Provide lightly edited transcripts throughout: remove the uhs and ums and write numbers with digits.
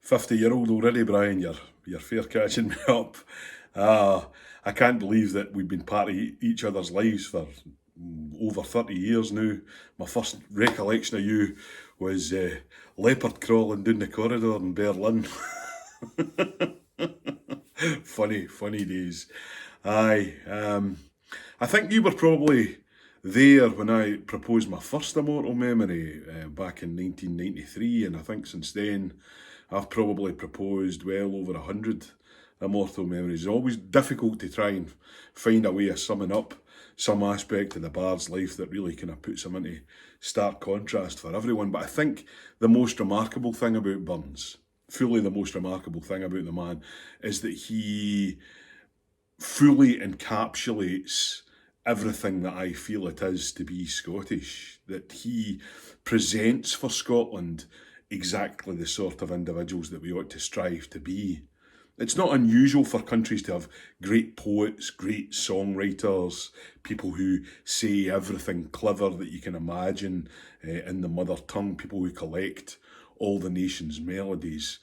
50-year-old already, Brian. You're fair catching me up. I can't believe that we've been part of each other's lives for over 30 years now. My first recollection of you was leopard crawling down the corridor in Berlin. Funny days. Aye. I think you were probably there when I proposed my first Immortal Memory back in 1993, and I think since then I've probably proposed well over 100 Immortal Memories. It's always difficult to try and find a way of summing up some aspect of the bard's life that really kind of puts him into stark contrast for everyone. But I think the most remarkable thing about Burns, fully the most remarkable thing about the man, is that he fully encapsulates everything that I feel it is to be Scottish, that he presents for Scotland exactly the sort of individuals that we ought to strive to be. It's not unusual for countries to have great poets, great songwriters, people who say everything clever that you can imagine in the mother tongue, people who collect all the nation's melodies.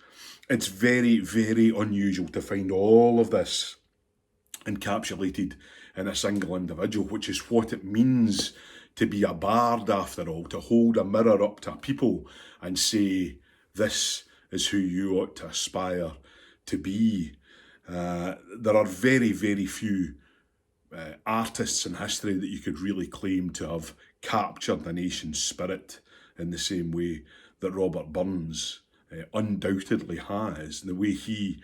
It's very, very unusual to find all of this encapsulated in a single individual, which is what it means to be a bard after all, to hold a mirror up to people and say, this is who you ought to aspire to be. There are very, very few artists in history that you could really claim to have captured the nation's spirit in the same way that Robert Burns undoubtedly has, the way he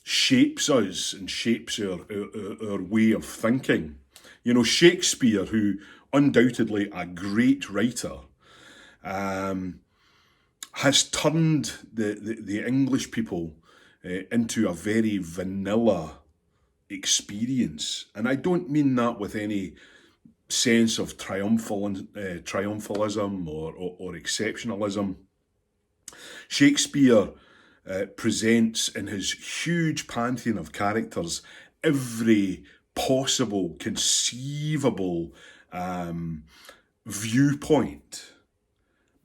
shapes us and shapes our way of thinking. You know, Shakespeare, who undoubtedly a great writer, has turned the English people into a very vanilla experience. And I don't mean that with any sense of triumphalism or exceptionalism. Shakespeare presents in his huge pantheon of characters every possible, conceivable viewpoint,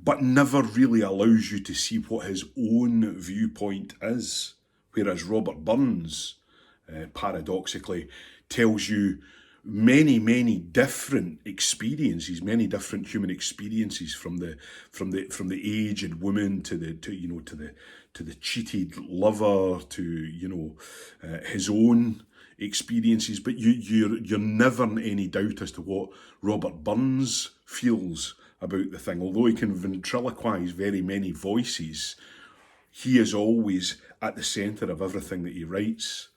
but never really allows you to see what his own viewpoint is. Whereas Robert Burns, paradoxically, tells you many, many different experiences, many different human experiences, from the aged woman to the cheated lover, to his own experiences. But you're never in any doubt as to what Robert Burns feels about the thing. Although he can ventriloquize very many voices, he is always at the centre of everything that he writes.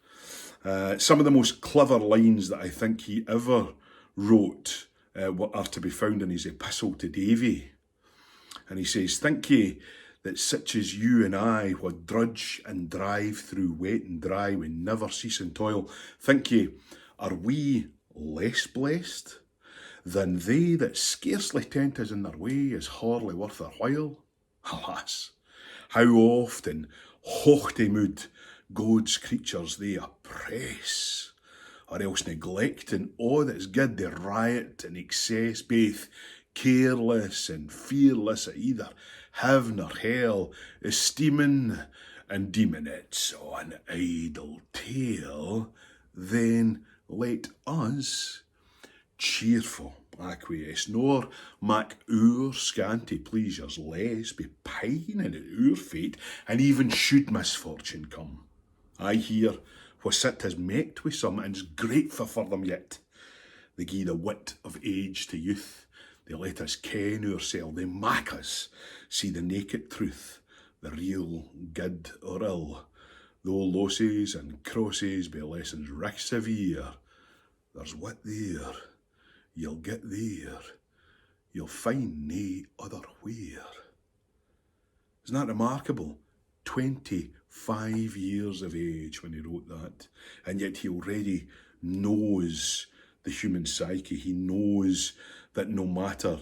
Some of the most clever lines that I think he ever wrote are to be found in his epistle to Davy. And he says, "Think ye that such as you and I wad drudge and drive through wet and dry with never ceasing toil, think ye, are we less blessed than they that scarcely tent us in their way is hardly worth their while? Alas, how oft in haughty mood God's creatures they oppress, or else neglecting all that's good, they riot and excess, baith careless and fearless at either heaven or hell, esteeming and deeming it an idle tale. Then let us cheerful acquiesce, nor mak our scanty pleasures less, be pining at our fate, and even should misfortune come, I hear whas it has met with some, and's grateful for them yet. They gie the wit of age to youth, they let us ken oursel, they mak us see the naked truth, the real good or ill. Though losses and crosses be lessons richt severe, there's wit there, you'll get there, you'll find nae other where." Isn't that remarkable? 25 years of age when he wrote that, and yet he already knows the human psyche. He knows that no matter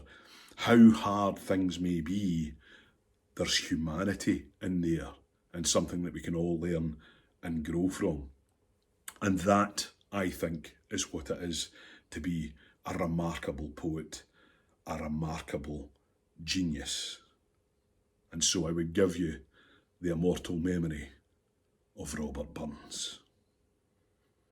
how hard things may be, there's humanity in there, and something that we can all learn and grow from. And that, I think, is what it is to be a remarkable poet, a remarkable genius. And so I would give you the immortal memory of Robert Burns.